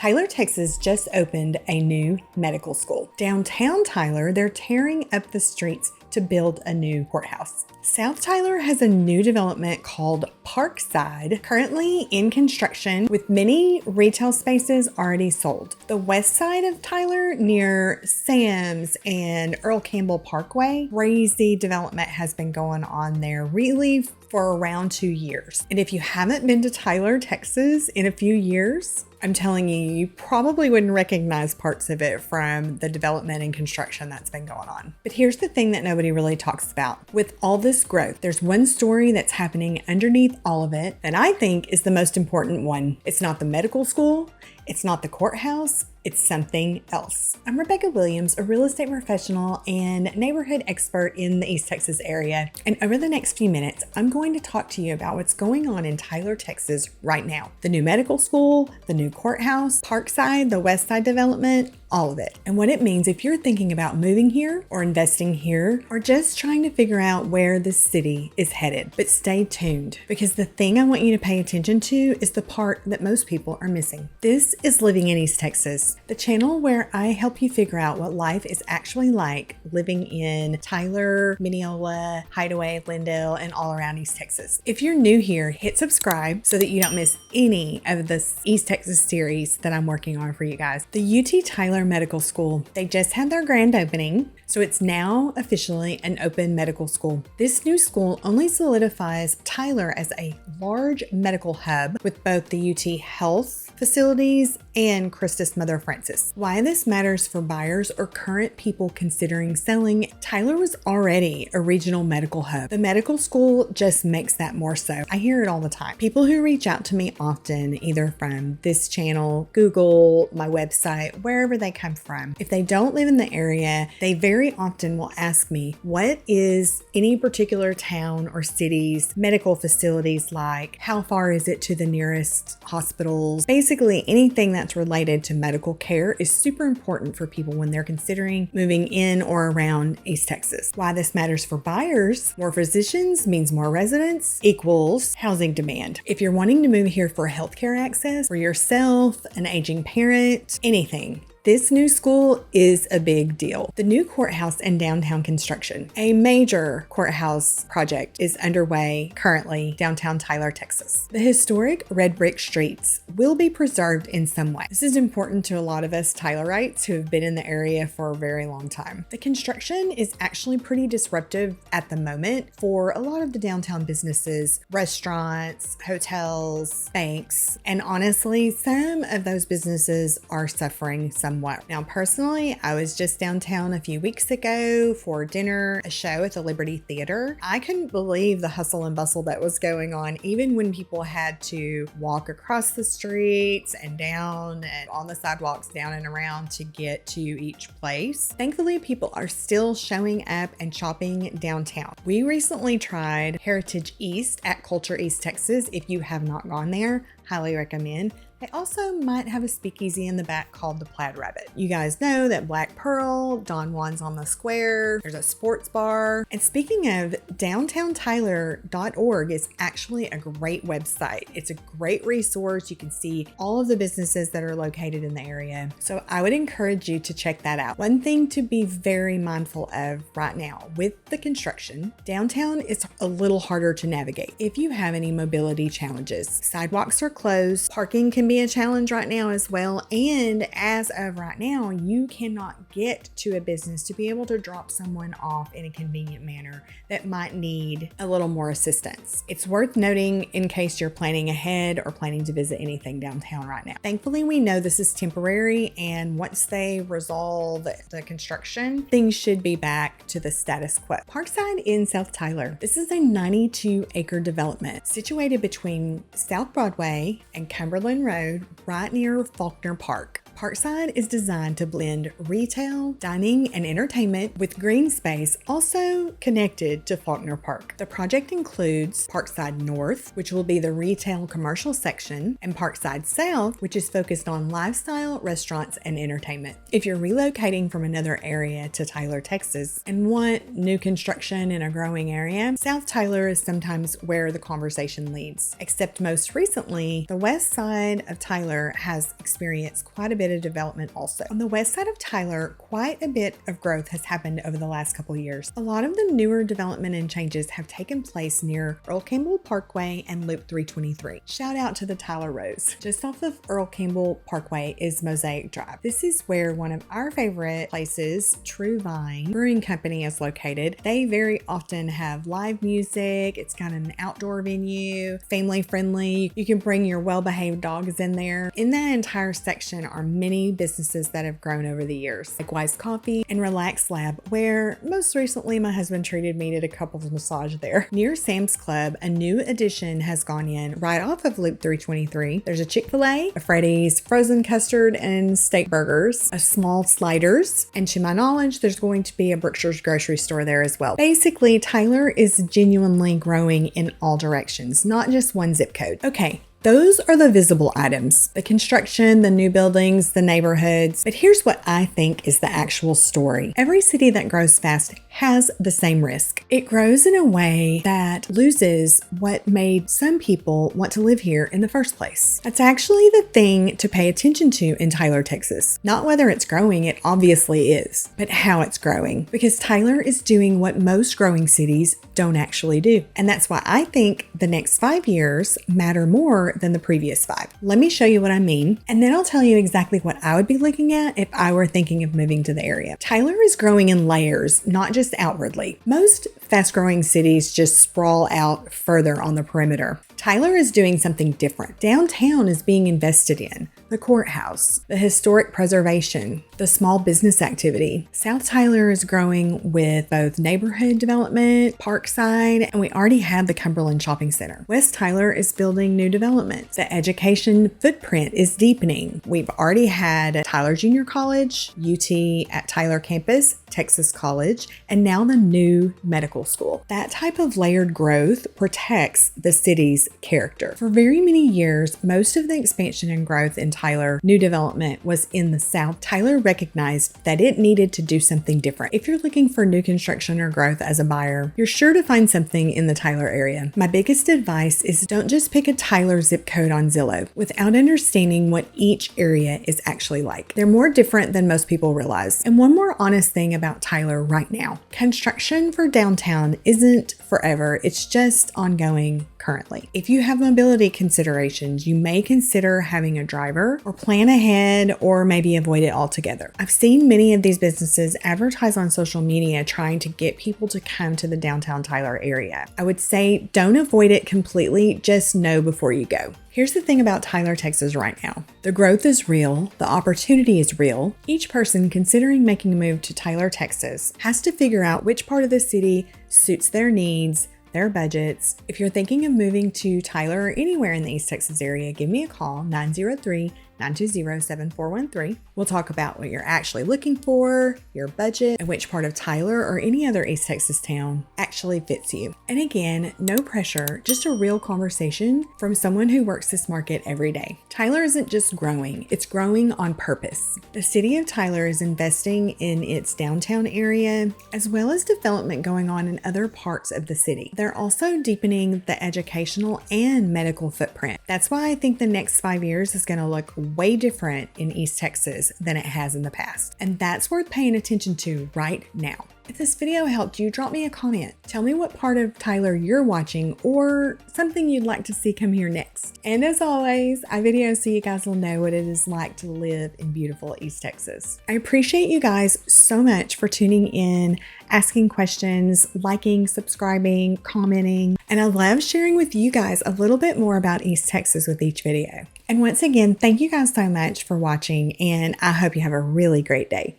Tyler, Texas just opened a new medical school. Downtown Tyler, they're tearing up the streets to build a new courthouse. South Tyler has a new development called Parkside, currently in construction with many retail spaces already sold. The west side of Tyler near Sam's and Earl Campbell Parkway, crazy development has been going on there really for around 2 years. And if you haven't been to Tyler, Texas in a few years, I'm telling you, you probably wouldn't recognize parts of it from the development and construction that's been going on. But here's the thing that nobody really talks about. With all this growth, there's one story that's happening underneath all of it that I think is the most important one. It's not the medical school, it's not the courthouse, it's something else. I'm Rebecca Williams, a real estate professional and neighborhood expert in the East Texas area. And over the next few minutes, I'm going to talk to you about what's going on in Tyler, Texas right now. The new medical school, the new courthouse, Parkside, the West Side development, all of it. And what it means if you're thinking about moving here or investing here or just trying to figure out where the city is headed. But stay tuned, because the thing I want you to pay attention to is the part that most people are missing. This is Living in East Texas, the channel where I help you figure out what life is actually like living in Tyler, Mineola, Hideaway, Lindale, and all around East Texas. If you're new here, hit subscribe so that you don't miss any of this East Texas series that I'm working on for you guys. The UT Tyler Medical School, they just had their grand opening, so it's now officially an open medical school. This new school only solidifies Tyler as a large medical hub with both the UT Health facilities and Christus Mother Francis. Why this matters for buyers or current people considering selling, Tyler was already a regional medical hub. The medical school just makes that more so. I hear it all the time. People who reach out to me often, either from this channel, Google, my website, wherever they come from. If they don't live in the area, they very often will ask me, what is any particular town or city's medical facilities like? How far is it to the nearest hospitals? Basically, anything that's related to medical care is super important for people when they're considering moving in or around East Texas. Why this matters for buyers: more physicians means more residents equals housing demand. If you're wanting to move here for healthcare access for yourself, an aging parent, anything, this new school is a big deal. The new courthouse and downtown construction, a major courthouse project, is underway currently downtown Tyler, Texas. The historic red brick streets will be preserved in some way. This is important to a lot of us Tylerites who have been in the area for a very long time. The construction is actually pretty disruptive at the moment for a lot of the downtown businesses, restaurants, hotels, banks, and honestly, some of those businesses are suffering somewhat. Now, personally, I was just downtown a few weeks ago for dinner, a show at the Liberty Theater. I couldn't believe the hustle and bustle that was going on, even when people had to walk across the streets and down and on the sidewalks down and around to get to each place. Thankfully, people are still showing up and shopping downtown. We recently tried Heritage East at Culture East, Texas. If you have not gone there, highly recommend. They also might have a speakeasy in the back called the Plaid Rabbit. You guys know that Black Pearl, Don Juan's on the square, there's a sports bar. And speaking of, downtowntyler.org is actually a great website. It's a great resource. You can see all of the businesses that are located in the area. So I would encourage you to check that out. One thing to be very mindful of right now with the construction, downtown is a little harder to navigate if you have any mobility challenges. Sidewalks are closed, parking can be a challenge right now as well. And as of right now, you cannot get to a business to be able to drop someone off in a convenient manner that might need a little more assistance. It's worth noting in case you're planning ahead or planning to visit anything downtown right now. Thankfully, we know this is temporary, and once they resolve the construction, things should be back to the status quo. Parkside in South Tyler. This is a 92-acre development situated between South Broadway and Cumberland Road, right near Faulkner Park. Parkside is designed to blend retail, dining, and entertainment with green space also connected to Faulkner Park. The project includes Parkside North, which will be the retail commercial section, and Parkside South, which is focused on lifestyle, restaurants, and entertainment. If you're relocating from another area to Tyler, Texas, and want new construction in a growing area, South Tyler is sometimes where the conversation leads. Except most recently, the west side of Tyler has experienced quite a bit of development also. On the west side of Tyler, quite a bit of growth has happened over the last couple years. A lot of the newer development and changes have taken place near Earl Campbell Parkway and Loop 323. Shout out to the Tyler Rose. Just off of Earl Campbell Parkway is Mosaic Drive. This is where one of our favorite places, True Vine Brewing Company, is located. They very often have live music. It's got an outdoor venue, family friendly. You can bring your well-behaved dogs in there. In that entire section are many businesses that have grown over the years, like Wise Coffee and Relax Lab, where most recently my husband treated me to a couples massage there. Near Sam's Club, a new addition has gone in right off of Loop 323. There's a Chick-fil-A, a Freddy's frozen custard and steak burgers, a small Sliders, and to my knowledge, there's going to be a Berkshire's grocery store there as well. Basically, Tyler is genuinely growing in all directions, not just one zip code. Okay. Those are the visible items, the construction, the new buildings, the neighborhoods. But here's what I think is the actual story. Every city that grows fast has the same risk. It grows in a way that loses what made some people want to live here in the first place. That's actually the thing to pay attention to in Tyler, Texas. Not whether it's growing, it obviously is, but how it's growing. Because Tyler is doing what most growing cities don't actually do. And that's why I think the next 5 years matter more than the previous 5. Let me show you what I mean, and then I'll tell you exactly what I would be looking at if I were thinking of moving to the area. Tyler is growing in layers, not just outwardly. Most fast-growing cities just sprawl out further on the perimeter. Tyler is doing something different. Downtown is being invested in. The courthouse, the historic preservation, the small business activity. South Tyler is growing with both neighborhood development, Parkside, and we already have the Cumberland Shopping Center. West Tyler is building new developments. The education footprint is deepening. We've already had Tyler Junior College, UT at Tyler campus, Texas College, and now the new medical school. That type of layered growth protects the city's character. For very many years, most of the expansion and growth in Tyler new development was in the South. Tyler recognized that it needed to do something different. If you're looking for new construction or growth as a buyer, you're sure to find something in the Tyler area. My biggest advice is don't just pick a Tyler zip code on Zillow without understanding what each area is actually like. They're more different than most people realize. And one more honest thing about Tyler right now, construction for downtown isn't forever. It's just ongoing currently. If you have mobility considerations, you may consider having a driver or plan ahead or maybe avoid it altogether. I've seen many of these businesses advertise on social media trying to get people to come to the downtown Tyler area. I would say don't avoid it completely, just know before you go. Here's the thing about Tyler, Texas right now. The growth is real. The opportunity is real. Each person considering making a move to Tyler, Texas has to figure out which part of the city suits their needs, their budgets. If you're thinking of moving to Tyler or anywhere in the East Texas area, give me a call, 903-920-7413. We'll talk about what you're actually looking for, your budget, and which part of Tyler or any other East Texas town actually fits you. And again, no pressure, just a real conversation from someone who works this market every day. Tyler isn't just growing, it's growing on purpose. The city of Tyler is investing in its downtown area, as well as development going on in other parts of the city. They're also deepening the educational and medical footprint. That's why I think the next 5 years is going to look way different in East Texas than it has in the past. And that's worth paying attention to right now. If this video helped you, drop me a comment. Tell me what part of Tyler you're watching or something you'd like to see come here next. And as always, I video so you guys will know what it is like to live in beautiful East Texas. I appreciate you guys so much for tuning in, asking questions, liking, subscribing, commenting, and I love sharing with you guys a little bit more about East Texas with each video. And once again, thank you guys so much for watching, and I hope you have a really great day.